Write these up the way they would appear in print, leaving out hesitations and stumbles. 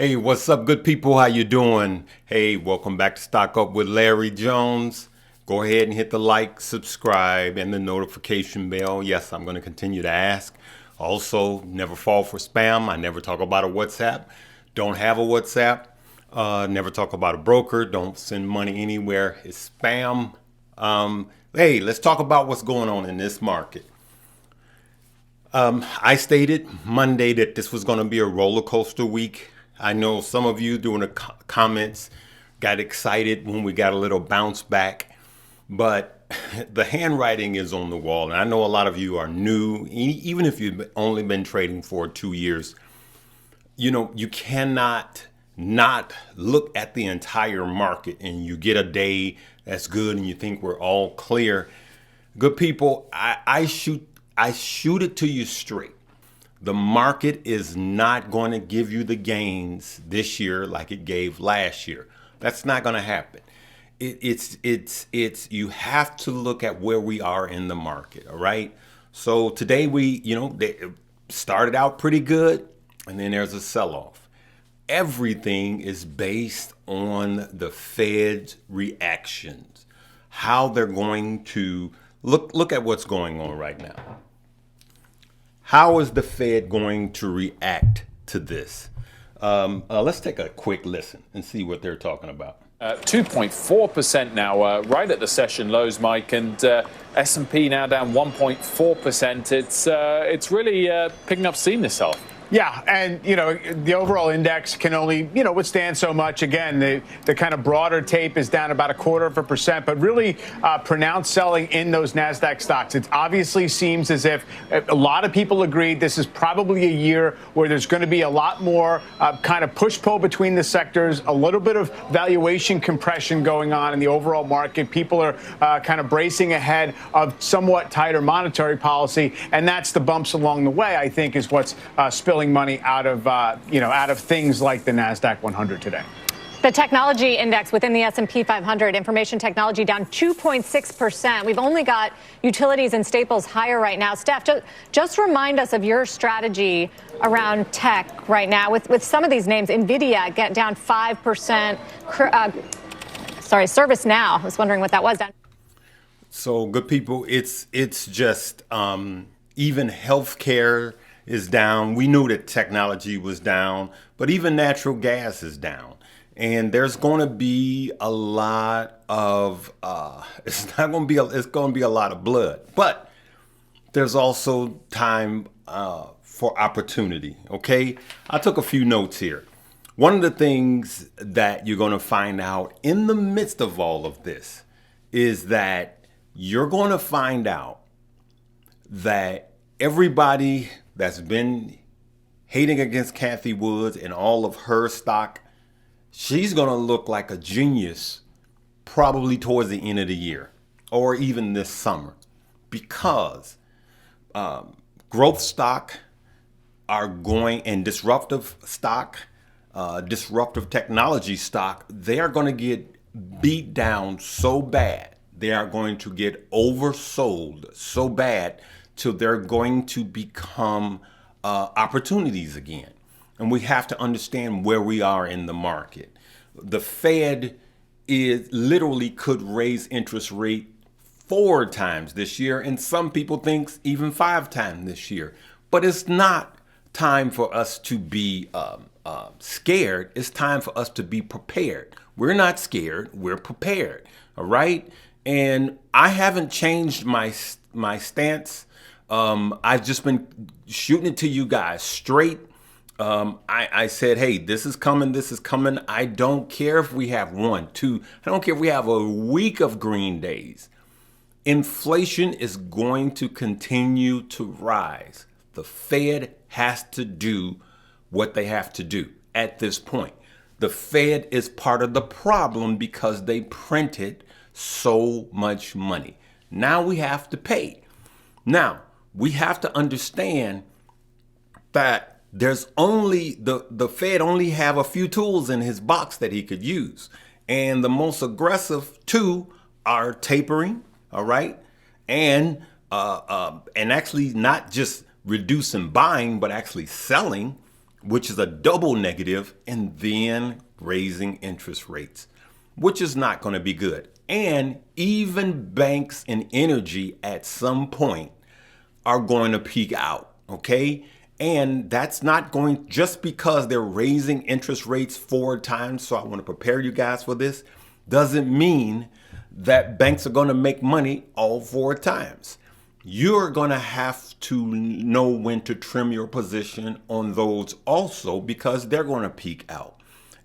Hey, what's up, good people? How you doing? Hey, welcome back to Stock Up with Larry Jones. Go ahead and hit the like, subscribe, and the notification bell. Yes, I'm going to continue to ask. Also, never fall for spam. I never talk about a WhatsApp. Don't have a WhatsApp. Never talk about a broker. Don't send money anywhere. It's spam. Hey, let's talk about what's going on in this market. I stated Monday that this was going to be a roller coaster week. I know some of you doing the comments got excited when we got a little bounce back, but the handwriting is on the wall. And I know a lot of you are new, even if you've only been trading for 2 years. You know, you cannot not look at the entire market and you get a day that's good and you think we're all clear. Good people, I shoot it to you straight. The market is not going to give you the gains this year like it gave last year. That's not going to happen. It's you have to look at where we are in the market. All right. So today they started out pretty good, and then there's a sell-off. Everything is based on the Fed's reactions, how they're going to look at what's going on right now. How is the Fed going to react to this? Let's take a quick listen and see what they're talking about. 2.4% now, right at the session lows, Mike, and S&P now down 1.4%. It's really picking up steam this half. Yeah, and the overall index can only withstand so much. Again, the kind of broader tape is down about 0.25%, but really pronounced selling in those NASDAQ stocks. It obviously seems as if a lot of people agreed this is probably a year where there's going to be a lot more kind of push-pull between the sectors, a little bit of valuation compression going on in the overall market. People are kind of bracing ahead of somewhat tighter monetary policy, and that's the bumps along the way, I think, is what's spilling money out of things like the NASDAQ 100 today. The technology index within the S&P 500, information technology down 2.6%. We've only got utilities and staples higher right now. Steph, just remind us of your strategy around tech right now with some of these names. NVIDIA get down 5%. ServiceNow. I was wondering what that was. Down. So good people, it's just even healthcare is down. We knew that technology was down, but even natural gas is down. And there's going to be a lot of it's going to be a lot of blood, but there's also time for opportunity. Okay, I took a few notes here. One of the things that you're going to find out in the midst of all of this is that you're going to find out that everybody that's been hating against Cathie Woods and all of her stock, she's going to look like a genius probably towards the end of the year or even this summer, because growth stock are going, and disruptive stock, disruptive technology stock, they are going to get beat down so bad. They are going to get oversold so bad till they're going to become opportunities again. And we have to understand where we are in the market. The Fed literally could raise interest rate 4 times this year, and some people think even 5 times this year. But it's not time for us to be scared. It's time for us to be prepared. We're not scared. We're prepared. All right? And I haven't changed my stance. I've just been shooting it to you guys straight. I said, hey, this is coming. This is coming. I don't care if we have 1, 2. I don't care if we have a week of green days. Inflation is going to continue to rise. The Fed has to do what they have to do at this point. The Fed is part of the problem because they printed so much money. Now we have to pay. Now, we have to understand that there's only the Fed only have a few tools in his box that he could use. And the most aggressive 2 are tapering, all right? And actually not just reducing buying, but actually selling. which is a double negative, and then raising interest rates, which is not going to be good. And even banks and energy at some point are going to peak out, okay? And that's not going just because they're raising interest rates 4 times. So I want to prepare you guys for this. Doesn't mean that banks are going to make money all 4 times. You're going to have to know when to trim your position on those also, because they're going to peak out.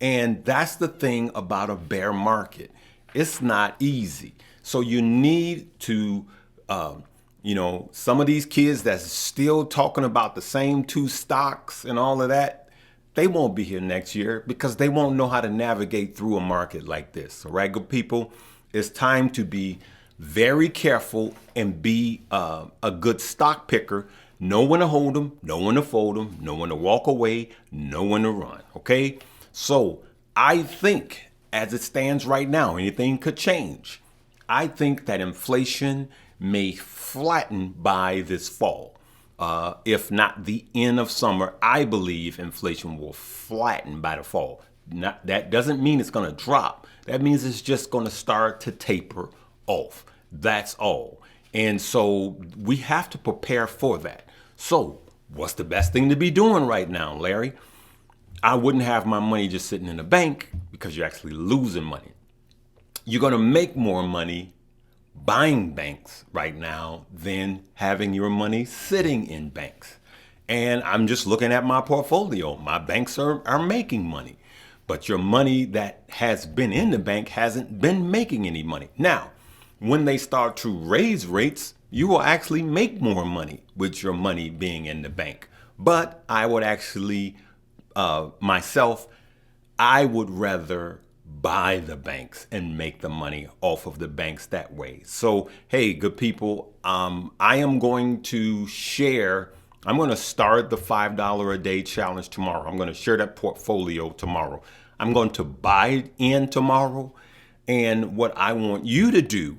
And that's the thing about a bear market. It's not easy. So you need to, some of these kids that's still talking about the same 2 stocks and all of that, they won't be here next year because they won't know how to navigate through a market like this. All right, good people, it's time to be very careful and be a good stock picker. Know when to hold them, know when to fold them, know when to walk away, know when to run. Okay, so I think as it stands right now, anything could change. I think that inflation may flatten by this fall. If not the end of summer, I believe inflation will flatten by the fall. That doesn't mean it's going to drop. That means it's just going to start to taper off. That's all. And so we have to prepare for that. So what's the best thing to be doing right now, Larry? I wouldn't have my money just sitting in the bank because you're actually losing money. You're going to make more money buying banks right now than having your money sitting in banks. And I'm just looking at my portfolio. My banks are making money, but your money that has been in the bank hasn't been making any money. Now, when they start to raise rates, you will actually make more money with your money being in the bank. But I would actually, myself, I would rather buy the banks and make the money off of the banks that way. So, hey, good people, I am going to share, I'm going to start the $5 a day challenge tomorrow. I'm going to share that portfolio tomorrow. I'm going to buy in tomorrow. And what I want you to do,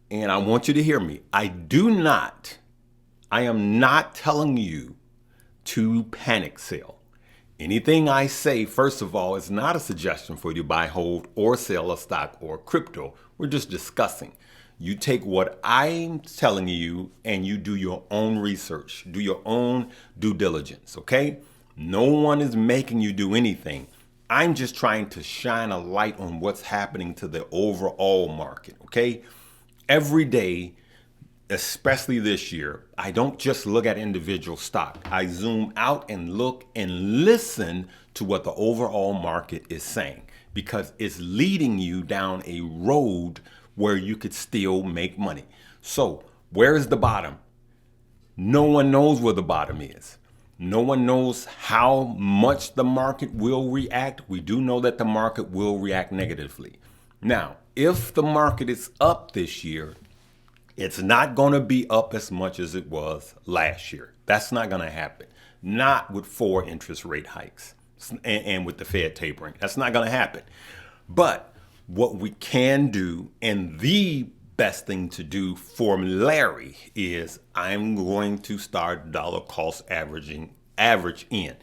and I want you to hear me, I am not telling you to panic sell. Anything I say, first of all, is not a suggestion for you to buy, hold, or sell a stock or crypto. We're just discussing. You take what I'm telling you and you do your own research, do your own due diligence, okay? No one is making you do anything. I'm just trying to shine a light on what's happening to the overall market, okay? Every day, especially this year, I don't just look at individual stock. I zoom out and look and listen to what the overall market is saying, because it's leading you down a road where you could still make money. So where is the bottom? No one knows where the bottom is. No one knows how much the market will react. We do know that the market will react negatively. Now, if the market is up this year, it's not going to be up as much as it was last year. That's not going to happen. Not with 4 interest rate hikes and with the Fed tapering. That's not going to happen. But what we can do, and the best thing to do for Larry, is I'm going to start dollar cost average in.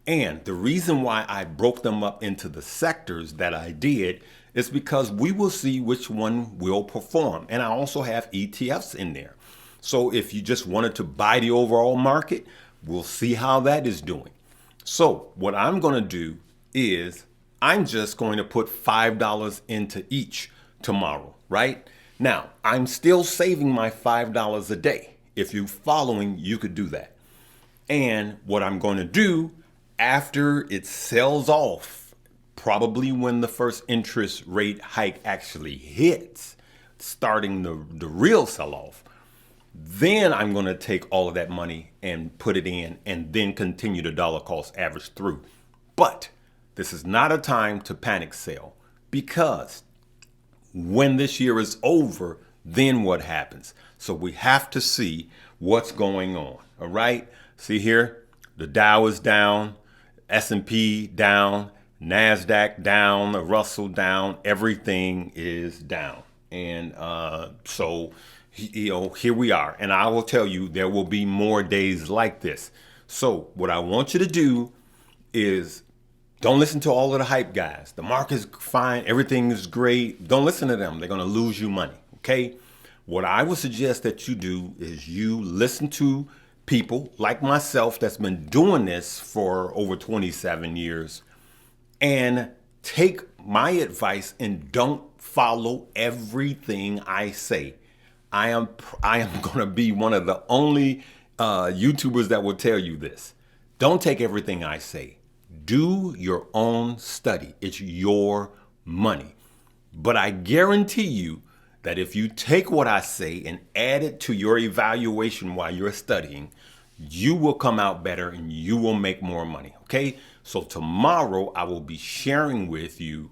And the reason why I broke them up into the sectors that I did is because we will see which one will perform. And I also have ETFs in there. So if you just wanted to buy the overall market, we'll see how that is doing. So what I'm going to do is I'm just going to put $5 into each tomorrow, right? Now, I'm still saving my $5 a day. If you're following, you could do that. And what I'm going to do after it sells off, probably when the first interest rate hike actually hits, starting the real sell-off, then I'm going to take all of that money and put it in and then continue the dollar cost average through. But this is not a time to panic sell, because when this year is over, then what happens? So we have to see what's going on. All right. See here, the Dow is down, S&P down, NASDAQ down, the Russell down, everything is down. And so, here we are. And I will tell you, there will be more days like this. So what I want you to do is don't listen to all of the hype guys. The market's fine. Everything is great. Don't listen to them. They're going to lose you money. Okay. What I would suggest that you do is you listen to people like myself that's been doing this for over 27 years and take my advice and don't follow everything I say. I am going to be one of the only YouTubers that will tell you this. Don't take everything I say. Do your own study. It's your money. But I guarantee you that if you take what I say and add it to your evaluation while you're studying, you will come out better and you will make more money. Okay? So tomorrow I will be sharing with you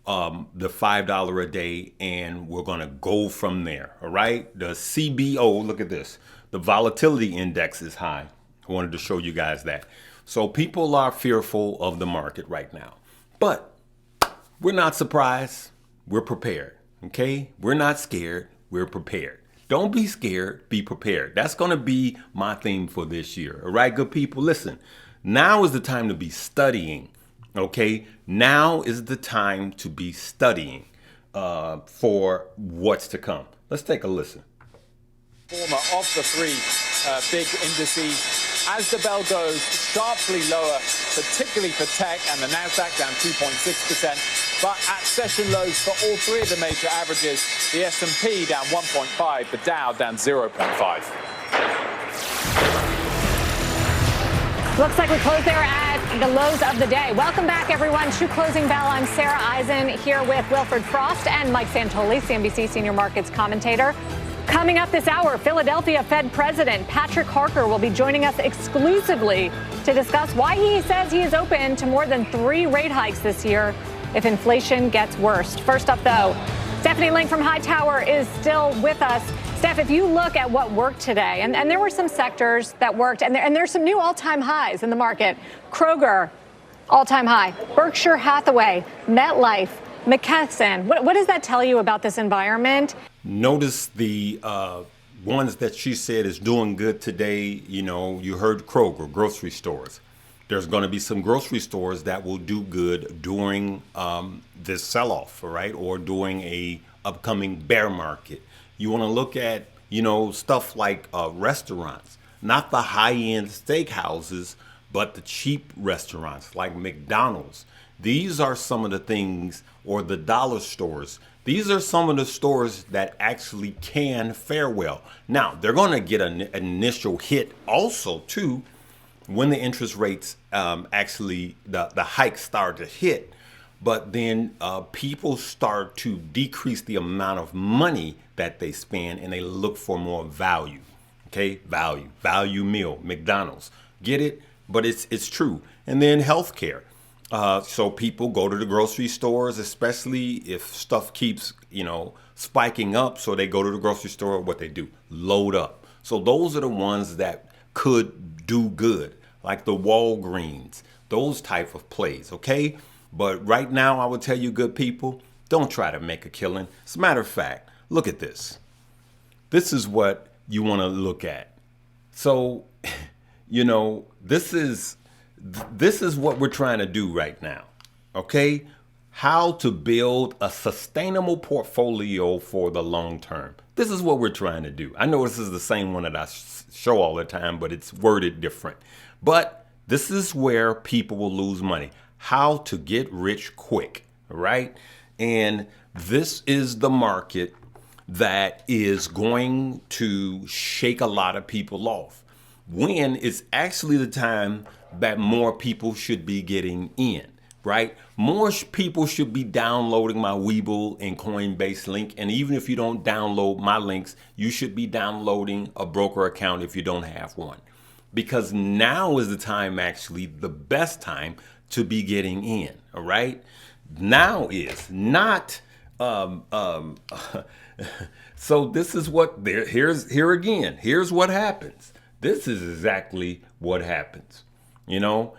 the $5 a day, and we're going to go from there. All right. The CBO, look at this. The volatility index is high. I wanted to show you guys that. So people are fearful of the market right now, but we're not surprised. We're prepared. Okay. We're not scared. We're prepared. Don't be scared. Be prepared. That's going to be my theme for this year. All right, good people. Listen, now is the time to be studying. Okay, now is the time to be studying for what's to come. Let's take a listen. Former of the three big indices. As the bell goes, sharply lower, particularly for tech, and the Nasdaq down 2.6%. But at session lows for all three of the major averages, the S&P down 1.5, the Dow down 0.5. Looks like we close there at the lows of the day. Welcome back, everyone, to Closing Bell. I'm Sarah Eisen here with Wilfred Frost and Mike Santoli, CNBC senior markets commentator. Coming up this hour, Philadelphia Fed President Patrick Harker will be joining us exclusively to discuss why he says he is open to more than 3 rate hikes this year if inflation gets worse. First up, though, Stephanie Ling from Hightower is still with us. Steph, if you look at what worked today, and there were some sectors that worked, and there's some new all-time highs in the market. Kroger, all-time high. Berkshire Hathaway, MetLife, McKesson. What does that tell you about this environment? Notice the ones that she said is doing good today. You know, you heard Kroger, grocery stores. There's going to be some grocery stores that will do good during this sell-off, all right, or during a upcoming bear market. You want to look at, you know, stuff like restaurants, not the high-end steakhouses, but the cheap restaurants like McDonald's. These are some of the things, or the dollar stores. These are some of the stores that actually can fare well. Now, they're going to get an initial hit also, too, when the interest rates actually, the hikes start to hit. But then people start to decrease the amount of money that they spend, and they look for more value. Okay, value meal, McDonald's. Get it? But it's true. And then healthcare. So people go to the grocery stores, especially if stuff keeps, you know, spiking up. So they go to the grocery store. What they do, load up. So those are the ones that could do good, like the Walgreens, those type of plays. Okay. But right now, I would tell you, good people, don't try to make a killing. As a matter of fact, look at this. This is what you want to look at. So, you know, this is what we're trying to do right now. Okay? How to build a sustainable portfolio for the long term. This is what we're trying to do. I know this is the same one that I show all the time, but it's worded different. But this is where people will lose money. How to get rich quick, right? And this is the market that is going to shake a lot of people off. When it's actually the time that more people should be getting in, right? More people should be downloading my Webull and Coinbase link. And even if you don't download my links, you should be downloading a broker account if you don't have one. Because now is the time, actually, the best time to be getting in, all right? Now is not, so this is what, here's what happens. This is exactly what happens. You know,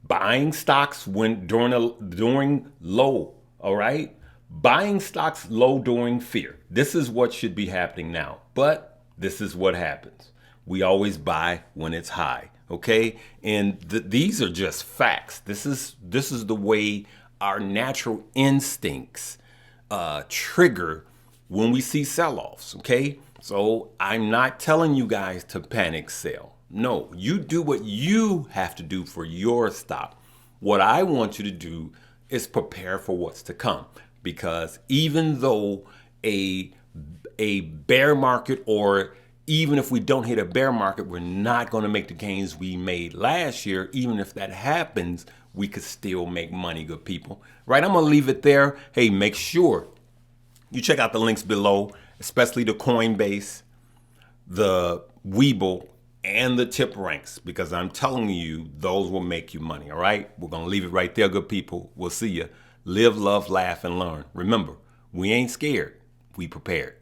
buying stocks when during low, all right? Buying stocks low during fear. This is what should be happening now, but this is what happens. We always buy when it's high. Okay, and these are just facts. This is the way our natural instincts trigger when we see sell-offs. Okay, so I'm not telling you guys to panic sell. No, you do what you have to do for your stop. What I want you to do is prepare for what's to come, because even though a bear market, or even if we don't hit a bear market, we're not going to make the gains we made last year. Even if that happens, we could still make money, good people. Right? I'm going to leave it there. Hey, make sure you check out the links below, especially the Coinbase, the Webull, and the tip ranks, because I'm telling you, those will make you money. All right? We're going to leave it right there, good people. We'll see you. Live, love, laugh, and learn. Remember, we ain't scared. We prepared.